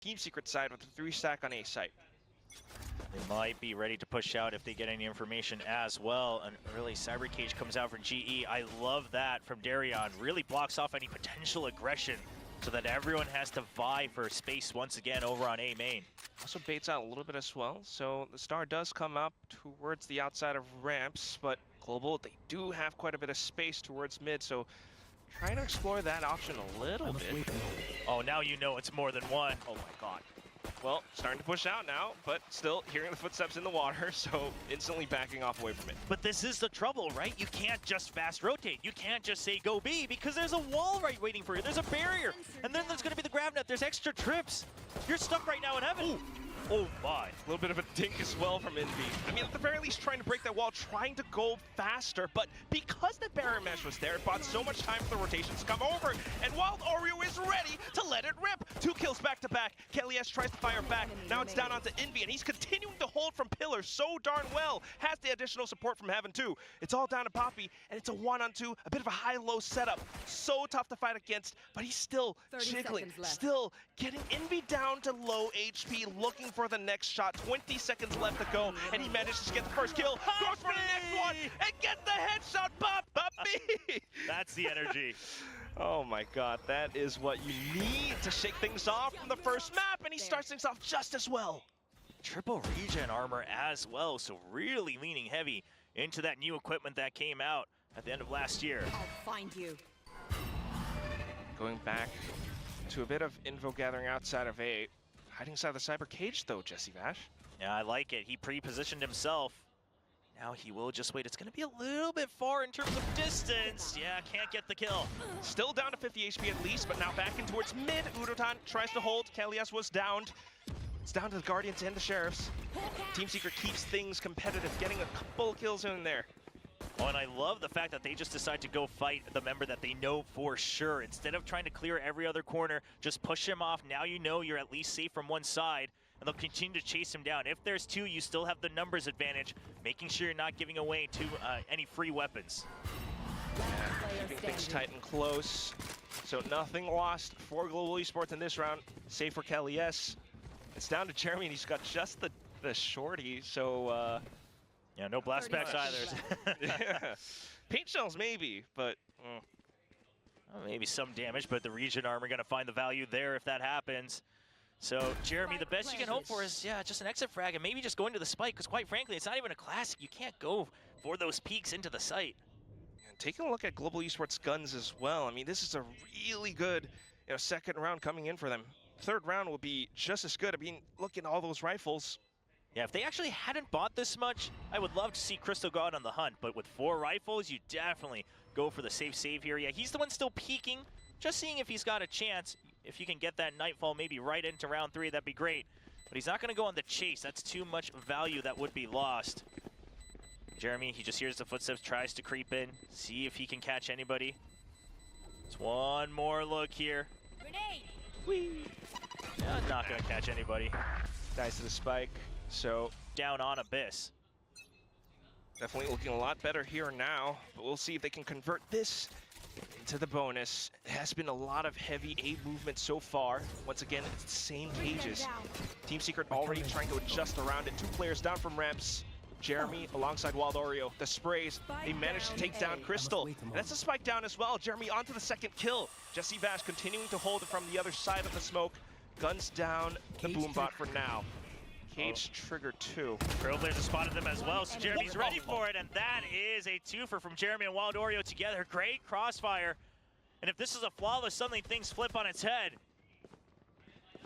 Team Secret side with a 3-stack on A site. They might be ready to push out if they get any information as well. An early Cyber Cage comes out from GE. I love that from Darion. Really blocks off any potential aggression so that everyone has to vie for space once again over on A main. Also baits out a little bit as well, so the star does come up towards the outside of ramps, but Global, they do have quite a bit of space towards mid, so trying to explore that option a little bit. Oh, now you know it's more than one. Oh my god. Well, starting to push out now, but still hearing the footsteps in the water, so instantly backing off away from it. But this is the trouble, right? You can't just fast rotate. You can't just say go B because there's a wall right waiting for you. There's a barrier. And then there's going to be the grab net. There's extra trips. You're stuck right now in heaven. Ooh. Oh my. A little bit of a dink as well from Envy. I mean, at the very least, trying to break that wall, trying to go faster, but because the barrier mesh was there, it bought so much time for the rotations to come over, and Wild Oreo is ready to let it rip. 2 kills back to back. Kelly S tries to fire back. Now it's down onto Envy, and he's continuing to hold from Pillar so darn well. Has the additional support from Heaven too. It's all down to Poppy, and it's a 1-on-2, a bit of a high-low setup. So tough to fight against, but he's still jiggling, still getting Envy down to low HP, looking for the next shot. 20 seconds left to go, and he manages to get the first kill. Goes for the next one, and gets the headshot. Poppy! That's the energy. Oh my god, that is what you need to shake things off from the first map, and he starts things off just as well. Triple regen armor as well, so really leaning heavy into that new equipment that came out at the end of last year. I'll find you. Going back to a bit of info gathering outside of A. Hiding inside the Cyber Cage though, Jesse Vash. Yeah, I like it. He pre-positioned himself. Now he will just wait. It's going to be a little bit far in terms of distance. Yeah, can't get the kill. Still down to 50 HP at least, but now back in towards mid. Udotan tries to hold. Kalias was downed. It's down to the Guardians and the Sheriffs. Team Secret keeps things competitive, getting a couple kills in there. Oh, and I love the fact that they just decide to go fight the member that they know for sure. Instead of trying to clear every other corner, just push him off. Now you know you're at least safe from one side, and they'll continue to chase him down. If there's 2, you still have the numbers advantage, making sure you're not giving away to any free weapons. Yeah, keeping things tight and close. So nothing lost for Global Esports in this round, save for Kelly S. It's down to Jeremy, and he's got just the shorty, so... yeah, no blastbacks either. Yeah. Paint shells maybe, but... Well, maybe some damage, but the regen armor going to find the value there if that happens. So, Jeremy, the best you can hope for is, yeah, just an exit frag and maybe just going to the spike, because quite frankly, it's not even a classic. You can't go for those peaks into the site. And taking a look at Global Esports guns as well, I mean, this is a really good second round coming in for them. Third round will be just as good. I mean, look at all those rifles. Yeah, if they actually hadn't bought this much, I would love to see Crystal go out on the hunt. But with 4 rifles, you definitely go for the safe save here. Yeah, he's the one still peeking, just seeing if he's got a chance. If you can get that Nightfall maybe right into round 3, that'd be great. But he's not going to go on the chase. That's too much value that would be lost. Jeremy, he just hears the footsteps, tries to creep in, see if he can catch anybody. It's one more look here. Grenade! Whee! Yeah, not going to catch anybody. Dies to the spike. So down on Abyss. Definitely looking a lot better here now, but we'll see if they can convert this into the bonus. It has been a lot of heavy A movement so far. Once again, it's the same cages. Team Secret already trying to adjust around it. 2 players down from ramps. Jeremy alongside Wild Oreo. The sprays, they managed to take down Crystal. And that's a spike down as well. Jeremy onto the second kill. Jesse Vash continuing to hold it from the other side of the smoke. Guns down the Boombot for now. Cage trigger 2. Trailblazer spotted them as well, so Jeremy's ready for it, and that is a 2-fer from Jeremy and Wild Oreo together. Great crossfire. And if this is a flawless, suddenly things flip on its head.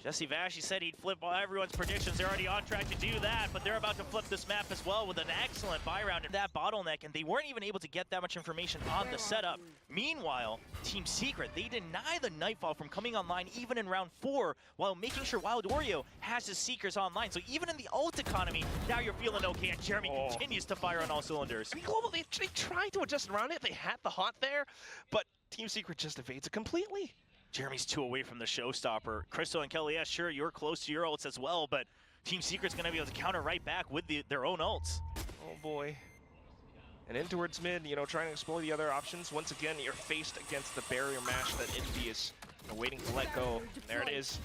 Jesse Vash, he said he'd flip everyone's predictions. They're already on track to do that, but they're about to flip this map as well with an excellent buy round in that bottleneck, and they weren't even able to get that much information on the setup. Meanwhile, Team Secret, they deny the Nightfall from coming online even in round 4, while making sure Wild Oreo has his Seekers online. So even in the ult economy, now you're feeling okay, and Jeremy continues to fire on all cylinders. I mean, Global, they tried to adjust around it. They had the haunt there, but Team Secret just evades it completely. Jeremy's 2 away from the showstopper. Crystal and Kelly, yeah, sure, you're close to your ults as well, but Team Secret's going to be able to counter right back with their own ults. Oh boy. And in towards mid, trying to explore the other options. Once again, you're faced against the barrier mash that Envy is waiting to let go. There it is.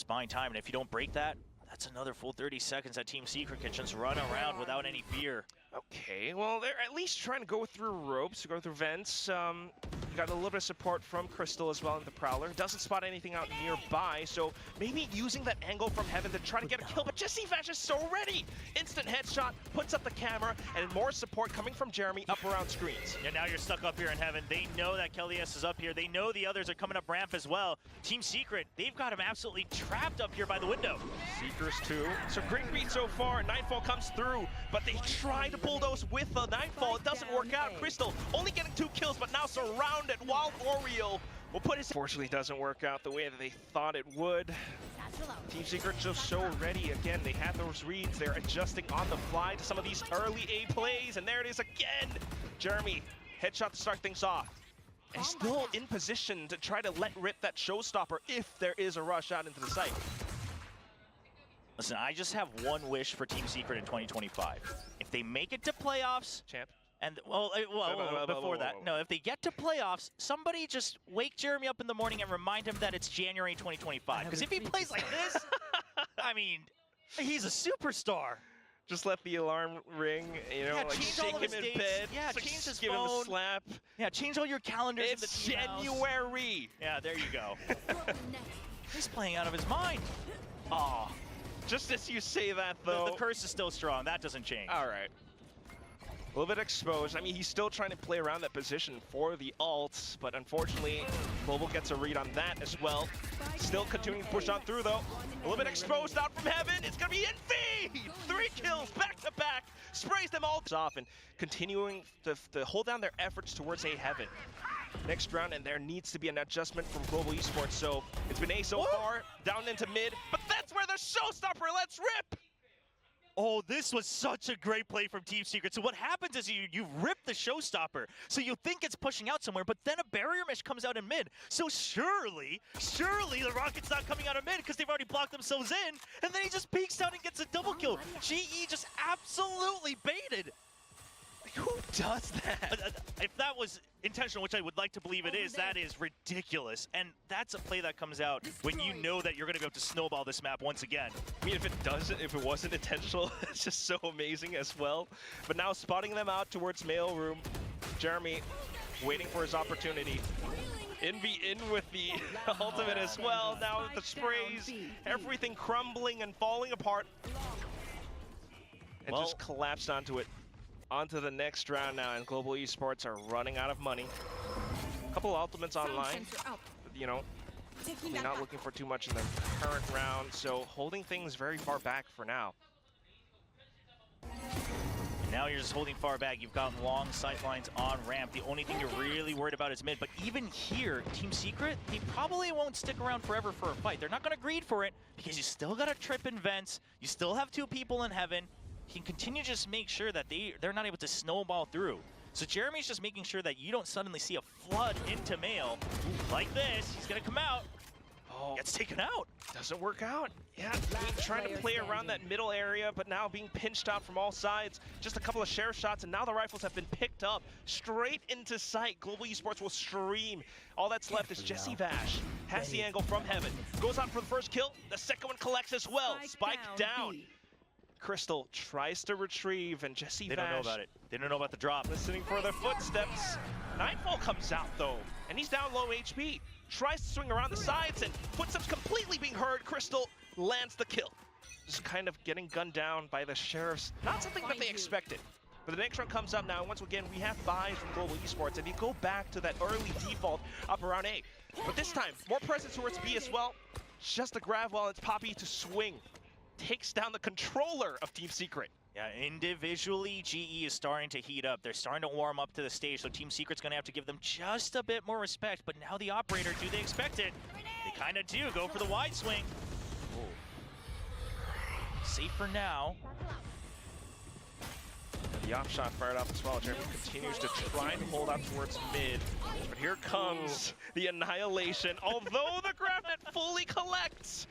Just buying time, and if you don't break that, that's another full 30 seconds that Team Secret can just run around without any fear. Okay, well, they're at least trying to go through ropes, go through vents. You got a little bit of support from Crystal as well in the Prowler. Doesn't spot anything out nearby, so maybe using that angle from Heaven to try to get a kill, but Jesse Vash is so ready! Instant headshot, puts up the camera, and more support coming from Jeremy up around screens. Yeah, now you're stuck up here in Heaven. They know that Kellyus is up here. They know the others are coming up ramp as well. Team Secret, they've got him absolutely trapped up here by the window. Seekers too. So great read so far. Nightfall comes through, but they try to bulldoze with the Nightfall. It doesn't work out. Crystal only getting 2 kills, but now surrounded. Wild Oreo will put his... Fortunately, doesn't work out the way that they thought it would. Team Secret just so ready. Again, they have those reads. They're adjusting on the fly to some of these early A plays, and there it is again. Jeremy, headshot to start things off. And still in position to try to let rip that showstopper if there is a rush out into the site. Listen, I just have one wish for Team Secret in 2025. If they make it to playoffs, Champ. and before that, no, if they get to playoffs, somebody just wake Jeremy up in the morning and remind him that it's January 2025. Because if he plays like this, I mean, he's a superstar. Just let the alarm ring, you know, Yeah, like change all shake of him his in dates. bed. Yeah, like change his give him a phone. slap. Yeah, change all your calendars in the It's team house. January. Yeah, there you go. He's playing out of his mind. Aw. Just as you say that, though. The curse is still strong. That doesn't change. All right. A little bit exposed. I mean, he's still trying to play around that position for the ults, but unfortunately, Global gets a read on that as well. Still continuing to push on through, though. A little bit exposed out from Heaven. It's going to be Envy! 3 kills back to back. Sprays them all off and continuing to hold down their efforts towards a Heaven. Next round, and there needs to be an adjustment from Global Esports. So it's been A so far, down into mid, but that's where the showstopper lets rip! Oh, this was such a great play from Team Secret. So what happens is you rip the showstopper. So you think it's pushing out somewhere, but then a barrier mesh comes out in mid. So surely the Rocket's not coming out of mid because they've already blocked themselves in. And then he just peeks out and gets a double kill. GE just absolutely baited. Who does that? If that was intentional, which I would like to believe it is, that is ridiculous. And that's a play that comes out when you know that you're going to be able to snowball this map once again. I mean, if it wasn't intentional, it's just so amazing as well. But now spotting them out towards mail room. Jeremy waiting for his opportunity. Envy in with the ultimate as well. Now with the sprays, everything crumbling and falling apart. And just collapsed onto it. Onto the next round now, and Global Esports are running out of money. A couple ultimates online, but, you know, they're not looking for too much in the current round, so holding things very far back for now. Now you're just holding far back. You've got long sight lines on ramp. The only thing you're really worried about is mid. But even here, Team Secret, they probably won't stick around forever for a fight. They're not going to greed for it because you still got a trip in vents. You still have 2 people in Heaven. He can continue to just make sure that they're not able to snowball through. So Jeremy's just making sure that you don't suddenly see a flood into mail like this. He's going to come out. Oh, gets taken out. Doesn't work out. Yeah, trying to play around that middle area, but now being pinched out from all sides. Just a couple of share shots, and now the rifles have been picked up straight into sight. Global Esports will stream. All that's left is Jesse Vash. Has the angle from Heaven. Goes out for the first kill. The second one collects as well. Spike down. Crystal tries to retrieve, and Jesse Vash... They don't know about it. They don't know about the drop. Listening for their footsteps. Nightfall comes out, though, and he's down low HP. Tries to swing around the sides, and footsteps completely being heard. Crystal lands the kill. Just kind of getting gunned down by the Sheriffs. Not something that they expected. But the next round comes up now, and once again, we have buys from Global Esports, and you go back to that early default up around A. But this time, more presence towards B as well. Just a grab while it's Poppy to swing. Takes down the controller of Team Secret. Yeah, individually, GE is starting to heat up. They're starting to warm up to the stage, so Team Secret's going to have to give them just a bit more respect. But now the operator, do they expect it? They kind of do. Go for the wide swing. Oh. Safe for now. The op shot fired off as well. Jeremy continues to try and hold up towards mid. But here comes the annihilation. Although the grab net fully collects.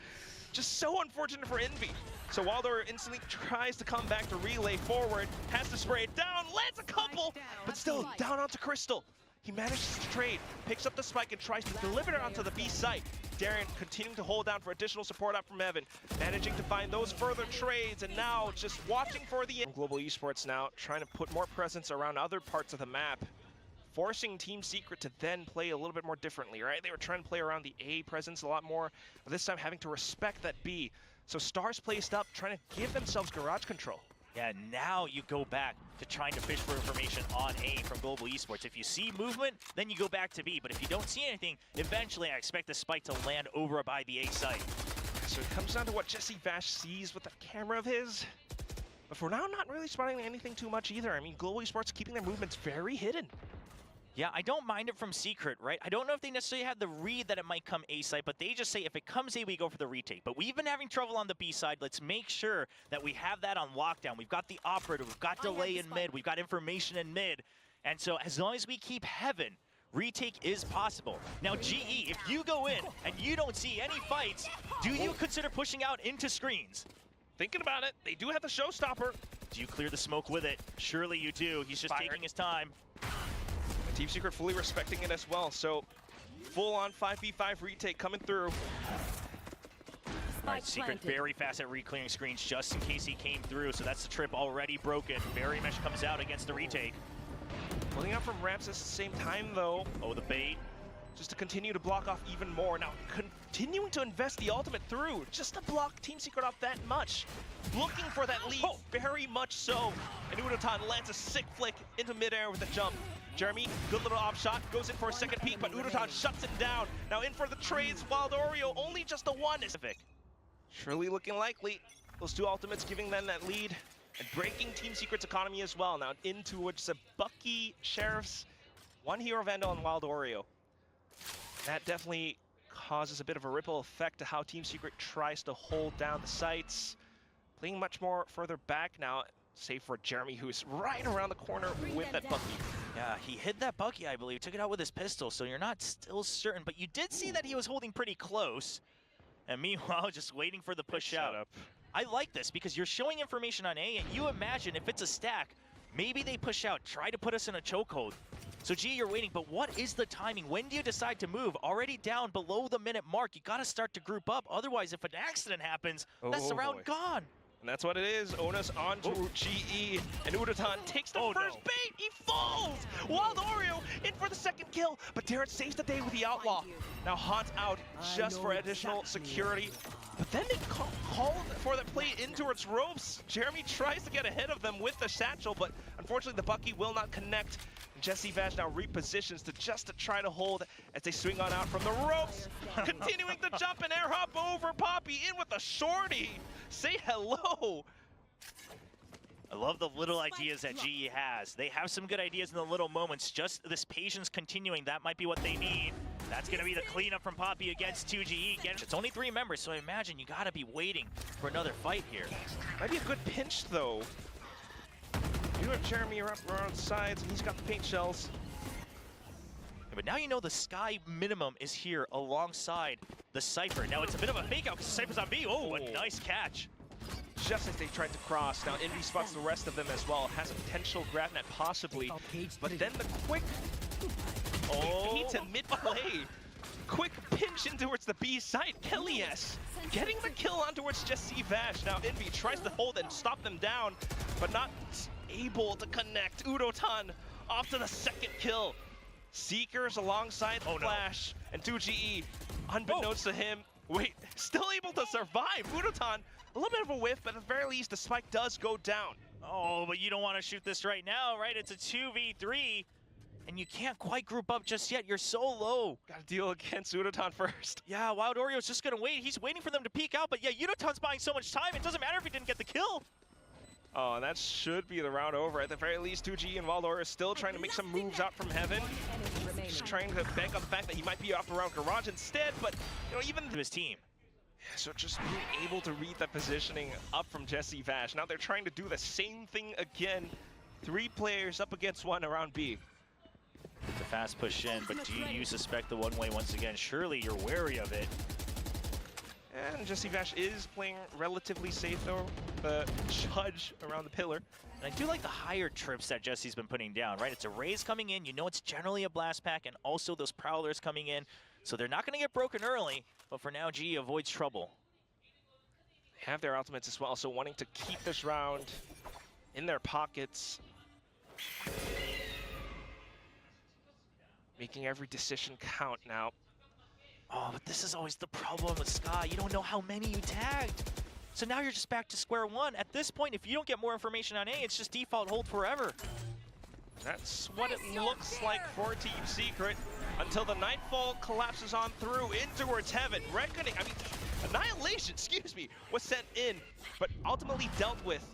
Just so unfortunate for Envy. So Wilder instantly tries to come back to relay forward, has to spray it down, lands a couple, but still down onto Crystal. He manages to trade, picks up the spike and tries to deliver it onto the B site. Darren continuing to hold down for additional support up from Evan, managing to find those further trades, and now just watching for the Global Esports now, trying to put more presence around other parts of the map, forcing Team Secret to then play a little bit more differently, right? They were trying to play around the A presence a lot more, but this time having to respect that B. So Stars placed up, trying to give themselves garage control. Yeah, now you go back to trying to fish for information on A from Global Esports. If you see movement, then you go back to B. But if you don't see anything, eventually I expect the spike to land over by the A site. So it comes down to what Jesse Vash sees with that camera of his. But for now, not really spotting anything too much either. I mean, Global Esports keeping their movements very hidden. Yeah, I don't mind it from Secret, right? I don't know if they necessarily have the read that it might come A side, but they just say if it comes A, we go for the retake. But we've been having trouble on the B side. Let's make sure that we have that on lockdown. We've got the operator, we've got delay in mid, we've got information in mid. And so as long as we keep Heaven, retake is possible. Now, GE, if you go in and you don't see any fights, do you consider pushing out into screens? Thinking about it, they do have the showstopper. Do you clear the smoke with it? Surely you do. He's just taking his time. Team Secret fully respecting it as well, so full-on 5v5 retake coming through. All right, Secret very fast at re-clearing screens just in case he came through, so that's the trip already broken. Barry Mesh comes out against the retake. Pulling out from ramps at the same time, though. Oh, the bait. Just to continue to block off even more. Now, continuing to invest the ultimate through, just to block Team Secret off that much. Looking for that lead, very much so. And Udotan lands a sick flick into midair with a jump. Jeremy, good little off shot, goes in for a second peek, but Udotan shuts it down. Now in for the trades, Wild Oreo, only just the one. Surely looking likely. Those two ultimates giving them that lead and breaking Team Secret's economy as well. Now into which a Bucky, Sheriffs, one Hero Vandal, and Wild Oreo. That definitely causes a bit of a ripple effect to how Team Secret tries to hold down the sites. Playing much more further back now, save for Jeremy, who's right around the corner with that Bucky. Yeah, he hit that Bucky, I believe, took it out with his pistol, so you're not still certain, but you did see that he was holding pretty close. And meanwhile, just waiting for the push out. I like this because you're showing information on A, and you imagine if it's a stack, maybe they push out, try to put us in a chokehold. So G, you're waiting, but what is the timing? When do you decide to move? Already down below the minute mark, you gotta start to group up. Otherwise, if an accident happens, that's the round gone. And that's what it is. Onus onto GE, and Udotan takes the first bait. He falls. Wild Oreo in for the second kill, but Darren saves the day with the outlaw. Now Haunt out just for additional security. But then they called for the play in towards ropes. Jeremy tries to get ahead of them with the satchel, but unfortunately the Bucky will not connect. Jesse Vash now repositions to try to hold as they swing on out from the ropes. Continuing to jump and air hop over Poppy in with a shorty. Say hello. I love the little ideas that GE has. They have some good ideas in the little moments. Just this patience continuing, that might be what they need. That's going to be the cleanup from Poppy against 2GE. It's only 3 members, so I imagine you got to be waiting for another fight here. Might be a good pinch, though. You and Jeremy are up around sides, and he's got the paint shells. Yeah, but now you know the Sky minimum is here alongside the Cypher. Now it's a bit of a fake out because the Cypher's on B. Oh, a nice catch. Just as they tried to cross. Now Envy spots the rest of them as well. Has a potential grab net possibly. But then the quick to mid-play. Quick pinch in towards the B side. Kelly S getting the kill on towards Jesse Vash. Now Envy tries to hold and stop them down, but not able to connect. Udotan off to the second kill. Seekers alongside Flash and 2GE, unbeknownst to him, still able to survive. Udotan, a little bit of a whiff, but at the very least, the spike does go down. Oh, but you don't want to shoot this right now, right? It's a 2v3, and you can't quite group up just yet. You're so low. Got to deal against Udotan first. Yeah, Wild Oreo's just going to wait. He's waiting for them to peek out, but yeah, Udotan's buying so much time, it doesn't matter if he didn't get the kill. Oh, and that should be the round over. At the very least, 2G and Wild Oreo still trying to make some moves out from Heaven. Just trying to bank on the fact that he might be off around Garage instead, but you know, even to his team. Yeah, so just being able to read that positioning up from Jesse Vash. Now they're trying to do the same thing again. 3 players up against 1 around B. It's a fast push in, but do you suspect the one-way once again? Surely you're wary of it. And Jesse Vash is playing relatively safe though. The judge around the pillar. And I do like the higher trips that Jesse's been putting down, right? It's a Raze coming in, you know it's generally a blast pack, and also those Prowlers coming in. So they're not going to get broken early, but for now, GE avoids trouble. They have their ultimates as well, so wanting to keep this round in their pockets. Making every decision count now. Oh, but this is always the problem with Sky. You don't know how many you tagged. So now you're just back to square one. At this point, if you don't get more information on A, it's just default hold forever. That's what it looks like for Team Secret until the Nightfall collapses on through in towards Heaven. Reckoning, I mean, Annihilation, excuse me, was sent in, but ultimately dealt with.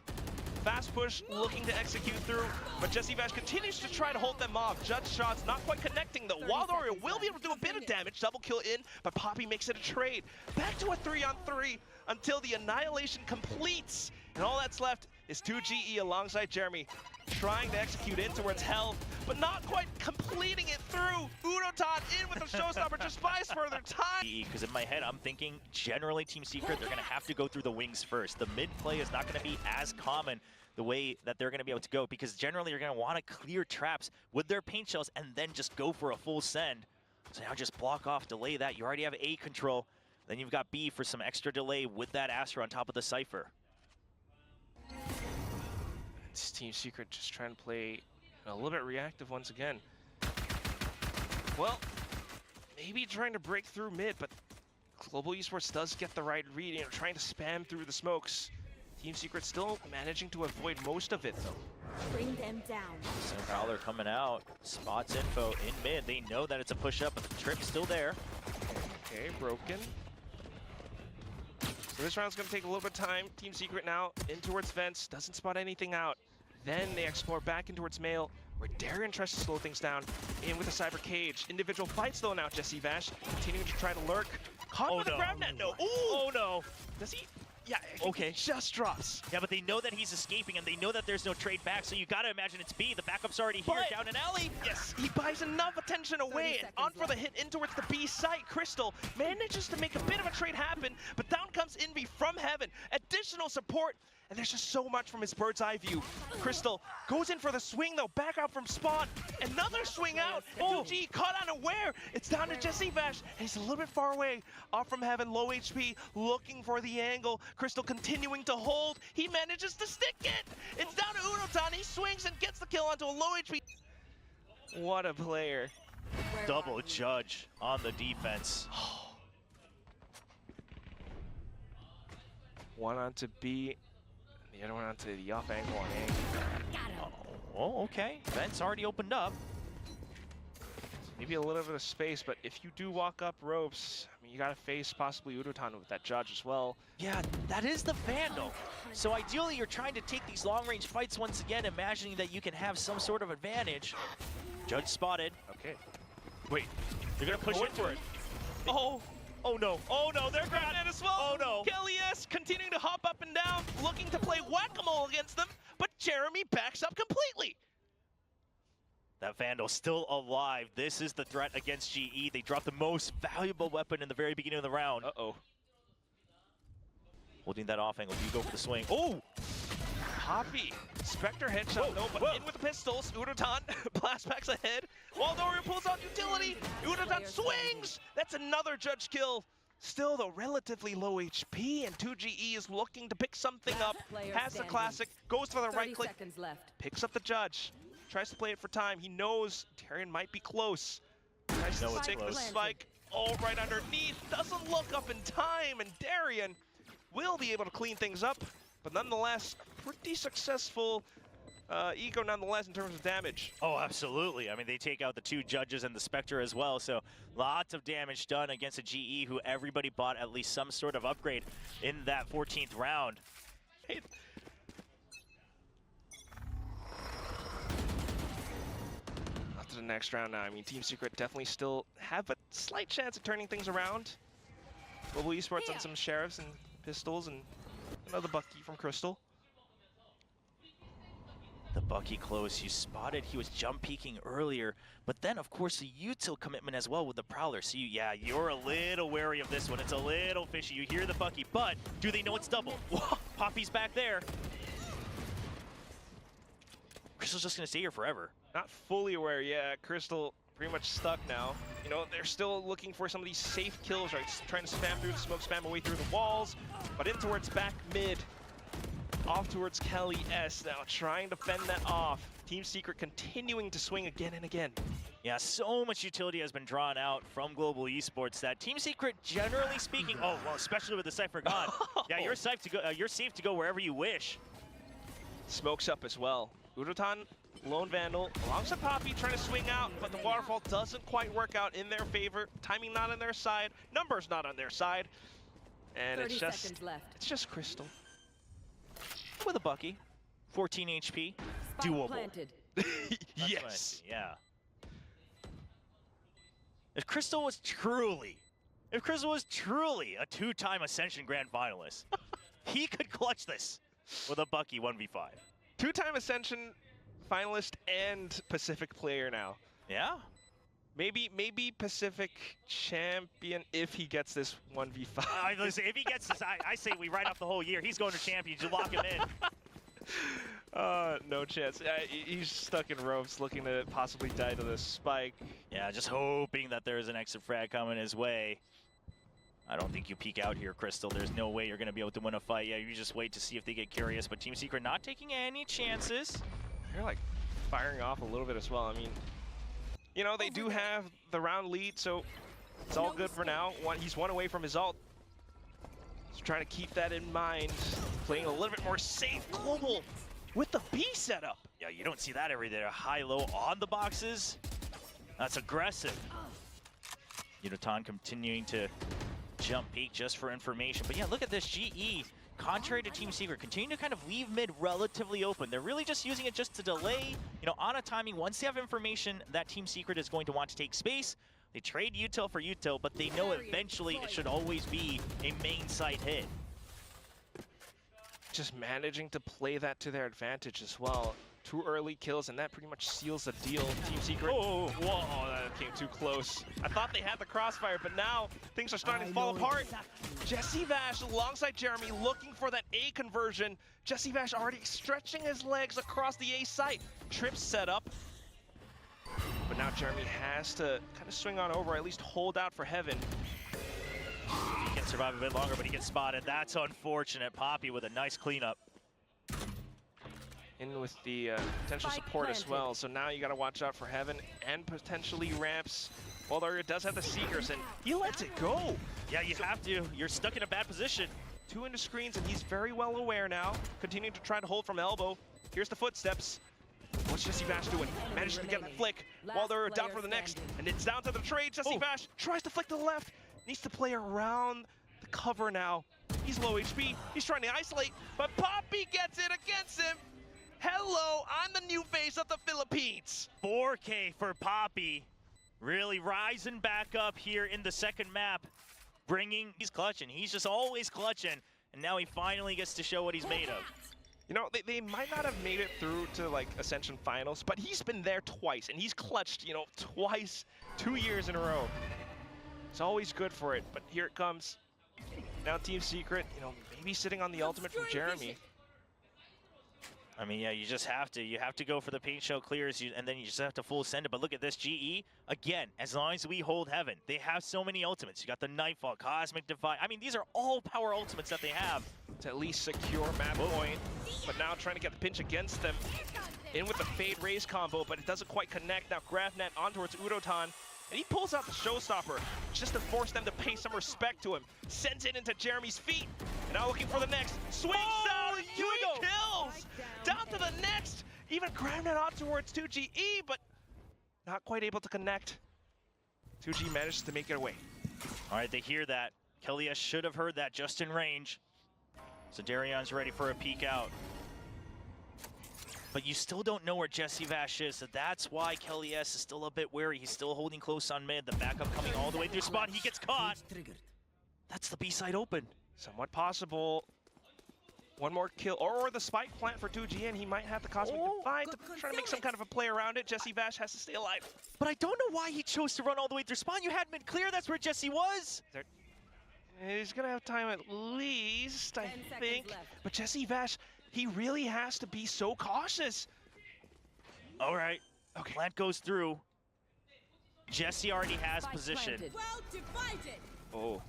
Fast push looking to execute through, but Jesse Vash continues to try to hold them off. Judge shots not quite connecting though. Wild Oreo will be able to do a bit of damage, double kill in, but Poppy makes it a trade. Back to a 3-on-3 until the Annihilation completes. And all that's left is 2GE alongside Jeremy, trying to execute in towards Hell, but not quite completing it through. Udotan in with the showstopper, just buys further time. Because in my head, I'm thinking generally Team Secret, they're going to have to go through the wings first. The mid play is not going to be as common the way that they're going to be able to go, because generally you're going to want to clear traps with their paint shells and then just go for a full send. So now just block off, delay that. You already have A control. Then you've got B for some extra delay with that Astra on top of the Cypher. It's Team Secret just trying to play a little bit reactive once again. Well, maybe trying to break through mid, but Global Esports does get the right read, you know, trying to spam through the smokes. Team Secret still managing to avoid most of it though. Bring them down. So Prowler coming out, spots info in mid. They know that it's a push up, but the trip's still there. Okay, broken. So this round's gonna take a little bit of time. Team Secret now in towards vents, doesn't spot anything out. Then they explore back in towards Mail, where Darien tries to slow things down. In with a Cyber Cage. Individual fights though now, Jesse Vash, continuing to try to lurk. Caught with a grab net, no. Ooh! Oh no! Does he? Yeah, okay. He just drops. Yeah, but they know that he's escaping, and they know that there's no trade back, so you gotta imagine it's B. The backup's already here, down an alley. Yes, he buys enough attention away, and on for the hit in towards the B site. Crystal manages to make a bit of a trade happen, but down comes Envy from Heaven. Additional support, and there's just so much from his bird's eye view. Crystal goes in for the swing though, back out from spawn. Another swing out, and 2G caught unaware. It's down to Jesse Vash, and he's a little bit far away. Off from Heaven, low HP, looking for the angle. Crystal continuing to hold. He manages to stick it. It's down to Udotan. He swings and gets the kill onto a low HP. What a player. Double judge on the defense. One onto B, and the other one onto the off angle on A. Oh, okay. Vent's already opened up. Maybe a little bit of space, but if you do walk up ropes, I mean, you gotta face possibly Udotan with that judge as well. Yeah, that is the Vandal. So ideally, you're trying to take these long-range fights once again, imagining that you can have some sort of advantage. Judge spotted. Okay. Wait, They're gonna push into it. Oh! Oh no, oh no, they're Grab grabbing net as well! Oh no! Kelly S continuing to hop up and down, looking to play whack-a-mole against them, but Jeremy backs up completely! That Vandal still alive. This is the threat against GE. They dropped the most valuable weapon in the very beginning of the round. Uh-oh. Holding that off angle. Do you go for the swing? Oh! Poppy. Spectre headshot though, but in with the pistols. Udotan blast packs ahead. Waldoria pulls out utility. Udotan swings! That's another judge kill. Still though, relatively low HP, and 2GE is looking to pick something up. Has the classic, goes for the right click, picks up the judge. Tries to play it for time. He knows Darien might be close. Tries to stick the spike. Oh, right underneath. Doesn't look up in time, and Darien will be able to clean things up. But nonetheless, pretty successful eco nonetheless in terms of damage. Oh, absolutely. I mean, they take out the two judges and the Spectre as well, so lots of damage done against a GE who everybody bought at least some sort of upgrade in that 14th round. Up to the next round now. I mean, Team Secret definitely still have a slight chance of turning things around. Global Esports on some Sheriffs and Pistols and another Bucky from Crystal. The Bucky close, you spotted he was jump peeking earlier, but then of course the util commitment as well with the Prowler. So you're a little wary of this one. It's a little fishy. You hear the Bucky, but do they know it's double? Poppy's back there. Crystal's just gonna stay here forever. Not fully aware, yeah. Crystal pretty much stuck now. You know, they're still looking for some of these safe kills, right? Trying to spam through the smoke, spam away through the walls, but in towards back mid. Off towards Kelly S now, trying to fend that off. Team Secret continuing to swing again and again. Yeah, so much utility has been drawn out from Global Esports that Team Secret, generally speaking, oh well, especially with the Cypher gone. Yeah, you're safe to go. You're safe to go wherever you wish. Smokes up as well. Udotan, Lone Vandal, alongside Poppy, trying to swing out, but the waterfall doesn't quite work out in their favor. Timing not on their side, numbers not on their side, and it's just Crystal. With a Bucky, 14 HP, doable. Yes. Yeah. If Crystal was truly a two-time Ascension Grand Finalist, he could clutch this with a Bucky 1v5. Two-time Ascension finalist and Pacific player now. Yeah. Maybe Pacific champion if he gets this 1v5. Listen, if he gets this, I say we write off the whole year. He's going to champions. You lock him in. No chance. He's stuck in ropes, looking to possibly die to this spike. Yeah, just hoping that there's an extra frag coming his way. I don't think you peek out here, Crystal. There's no way you're going to be able to win a fight. Yeah, you just wait to see if they get curious. But Team Secret not taking any chances. They're like firing off a little bit as well. I mean, you know, they do have the round lead, so it's all good for now. He's one away from his ult. So trying to keep that in mind. Playing a little bit more safe global with the B setup. Yeah, you don't see that every day. High-low on the boxes. That's aggressive. Udotan continuing to jump peek just for information. But yeah, look at this GE. Contrary to Team Secret, continue to kind of leave mid relatively open. They're really just using it just to delay, you know, on a timing. Once they have information that Team Secret is going to want to take space, they trade util for util, but they know eventually it should always be a main site hit. Just managing to play that to their advantage as well. 2 early kills, and that pretty much seals the deal. Team Secret. Oh, whoa, that came too close. I thought they had the crossfire, but now things are starting to fall apart. Jesse Vash alongside Jeremy looking for that A conversion. Jesse Vash already stretching his legs across the A site. Trip set up. But now Jeremy has to kind of swing on over, at least hold out for Heaven. He can survive a bit longer, but he gets spotted. That's unfortunate. Poppy with a nice cleanup. In with the potential support as well, so now you got to watch out for Heaven and potentially ramps. Well, there does have the Seekers, and he lets it go. Yeah, you have to. You're stuck in a bad position. 2 into screens, and he's very well aware now. Continuing to try to hold from elbow. Here's the footsteps. What's Jesse Vash doing? Managed to get that flick while they're down for the next, and it's down to the trade. Jesse Vash tries to flick to the left, needs to play around the cover now. He's low HP. He's trying to isolate, but Poppy gets it against him. Hello, I'm the new face of the Philippines. 4K for Poppy. Really rising back up here in the second map. He's clutching. He's just always clutching. And now he finally gets to show what he's made of. You know, they might not have made it through to, like, Ascension Finals, but he's been there twice, and he's clutched, you know, twice, 2 years in a row. It's always good for it, but here it comes. Now Team Secret, you know, maybe sitting on the ultimate from Jeremy. I mean, yeah, you just have to. You have to go for the paint shell clears, and then you just have to full send it. But look at this GE. Again, as long as we hold Heaven, they have so many ultimates. You got the Nightfall, Cosmic Defy. I mean, these are all power ultimates that they have. To at least secure map point, but now trying to get the pinch against them. In with the Fade Raise combo, but it doesn't quite connect. Now GravNet on towards Udotan, and he pulls out the Showstopper just to force them to pay some respect to him. Sends it into Jeremy's feet, and now looking for the next. Swings down, 3 kills! Down to the next! Even GravNet on towards 2GE, but not quite able to connect. 2G manages to make it away. All right, they hear that. Kelly S should have heard that just in range. So Darion's ready for a peek out. But you still don't know where Jesse Vash is, so that's why Kelly S is still a bit wary. He's still holding close on mid. The backup coming all the way through spawn. He gets caught. That's the B side open. Somewhat possible. One more kill, or the spike plant for 2G, and he might have the Cosmic Divide to try to make some kind of a play around it. Jesse Vash has to stay alive. But I don't know why he chose to run all the way through spawn. You had mid clear, that's where Jesse was. He's gonna have time at least, I think. But Jesse Vash, he really has to be so cautious. All right, okay. Plant goes through. Jesse already has position. Well divided. Oh.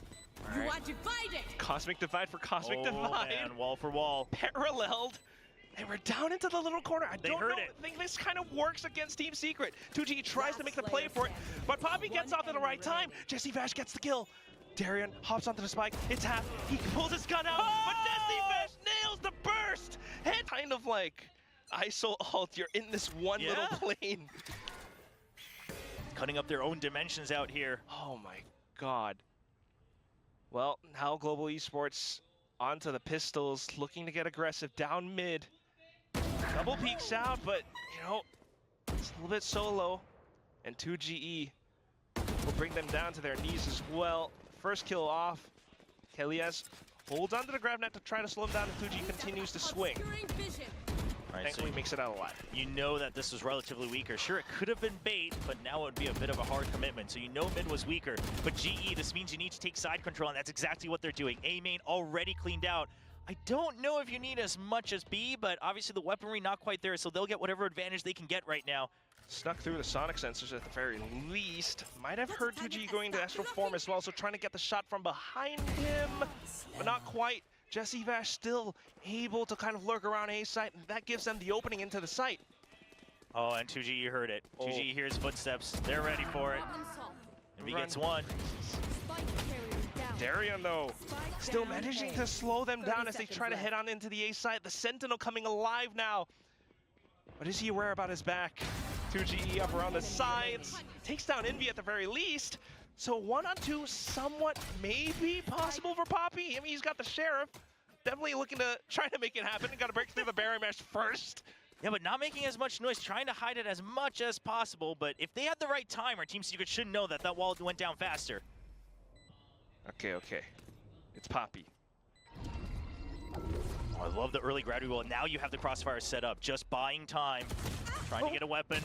You Right. are divided. Cosmic Divide for Cosmic Divide. Man, wall for wall. Paralleled. And we're down into the little corner. I don't think this kind of works against Team Secret. 2G tries to make the play for it, but Poppy gets off at the right time. Jesse Vash gets the kill. Darian hops onto the spike. It's half. He pulls his gun out, but Jesse Vash nails the burst. And kind of like ISO ult, you're in this one little plane. Cutting up their own dimensions out here. Oh my god. Well, now Global Esports onto the pistols, looking to get aggressive down mid. Double peeks out, but you know, it's a little bit solo. And 2GE will bring them down to their knees as well. First kill off. Kelias holds onto the grab net to try to slow him down, and 2G continues to swing. All right, Thankfully, makes it out alive. You know that this was relatively weaker. Sure, it could have been bait, but now it would be a bit of a hard commitment. So you know mid was weaker, but GE, this means you need to take side control, and that's exactly what they're doing. A main already cleaned out. I don't know if you need as much as B, but obviously the weaponry not quite there, so they'll get whatever advantage they can get right now. Snuck through the sonic sensors at the very least. Might have heard 2G going to astral form as well, so trying to get the shot from behind him, but not quite. Jesse Vash still able to kind of lurk around A site, and that gives them the opening into the site. Oh, and 2G, you heard it. 2G hears footsteps. They're ready for it. And he gets one. Darian, though, still managing to slow them down as they try to head on into the A site. The Sentinel coming alive now. But is he aware about his back? 2GE up around the sides. Takes down Envy at the very least. So 1-on-2 somewhat maybe possible for Poppy. I mean, he's got the Sheriff. Definitely looking to try to make it happen. Got to break through the barrier mesh first. Yeah, but not making as much noise, trying to hide it as much as possible. But if they had the right timer, Team Secret should know that that wall went down faster. Okay, okay. It's Poppy. Oh, I love the early gravity wall. Now you have the crossfire set up. Just buying time. Trying to get a weapon.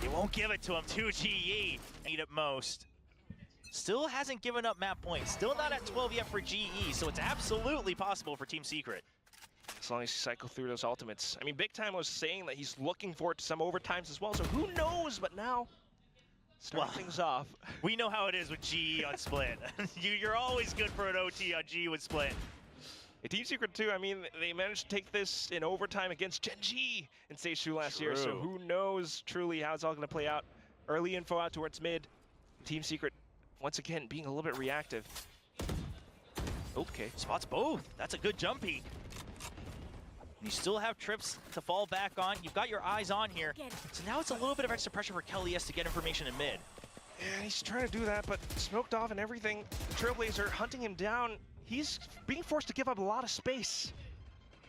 They won't give it to him. 2GE need it most. Still hasn't given up map points. Still not at 12 yet for GE, so it's absolutely possible for Team Secret. As long as you cycle through those ultimates. I mean, Big Time was saying that he's looking forward to some overtimes as well, so who knows? But now, starting things off. We know how it is with GE on Split. You're always good for an OT on GE with Split. Team Secret too, I mean, they managed to take this in overtime against Gen G in Stage 2 last year, so who knows truly how it's all going to play out. Early info out towards mid. Team Secret, once again, being a little bit reactive. Okay. Spots both. That's a good jump peek. You still have trips to fall back on. You've got your eyes on here. So now it's a little bit of extra pressure for Kelias to get information in mid. Yeah, he's trying to do that, but smoked off and everything. Trailblazer hunting him down. He's being forced to give up a lot of space.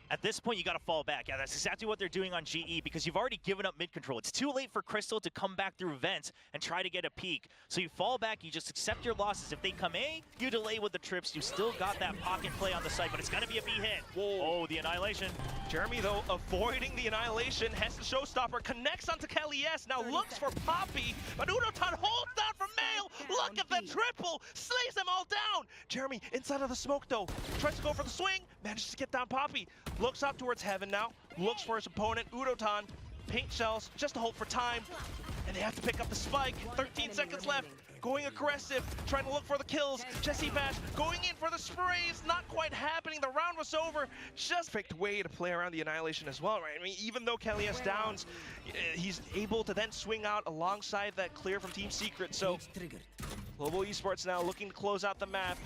At this point, you got to fall back. Yeah, that's exactly what they're doing on GE because you've already given up mid control. It's too late for Crystal to come back through vents and try to get a peek. So you fall back, you just accept your losses. If they come A, you delay with the trips. You still got that pocket play on the site, but it's going to be a B hit. Whoa. Oh, the Annihilation. Jeremy, though, avoiding the Annihilation, has the showstopper, connects onto Kelias, now looks for Poppy, but Unotan holds down for Mail. Look at the triple, slays them all down. Jeremy, inside of the smoke, though, tries to go for the swing, manages to get down Poppy. Looks up towards heaven now, looks for his opponent, Udotan, paint shells, just to hold for time, and they have to pick up the spike. 13 seconds left, going aggressive, trying to look for the kills. Jesse Vash going in for the sprays, not quite happening. The round was over. Just perfect way to play around the Annihilation as well, right? I mean, even though Kelias downs, he's able to then swing out alongside that clear from Team Secret. So Global Esports now looking to close out the map.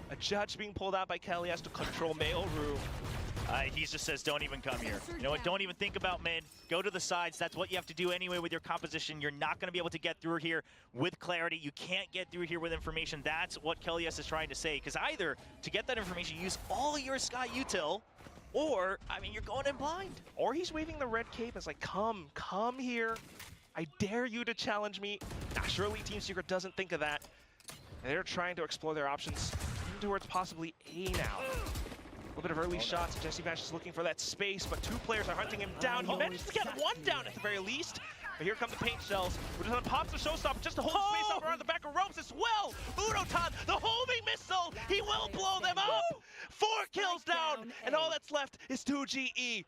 A judge being pulled out by Kelias to control Mailroom. He just says, don't even come here. You know what? Don't even think about mid. Go to the sides. That's what you have to do anyway with your composition. You're not going to be able to get through here with clarity. You can't get through here with information. That's what Kelias is trying to say. Because either to get that information, use all your Sky Util, or, I mean, you're going in blind. Or he's waving the red cape as like, come here. I dare you to challenge me. Nah, surely Team Secret doesn't think of that. They're trying to explore their options towards possibly A now. A little bit of early shots. Jesse Bash is looking for that space, but two players are hunting him down. He managed to get one down at the very least. But here come the paint shells. We're just gonna pop the showstopper just to hold the space up around the back of ropes as well. Unotan, the homing missile, he will blow them up. 4 kills down, and all that's left is 2GE.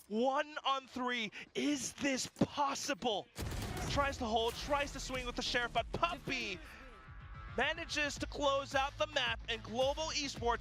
1 on 3. Is this possible? Tries to hold, tries to swing with the Sheriff, but Puppey manages to close out the map, and Global Esports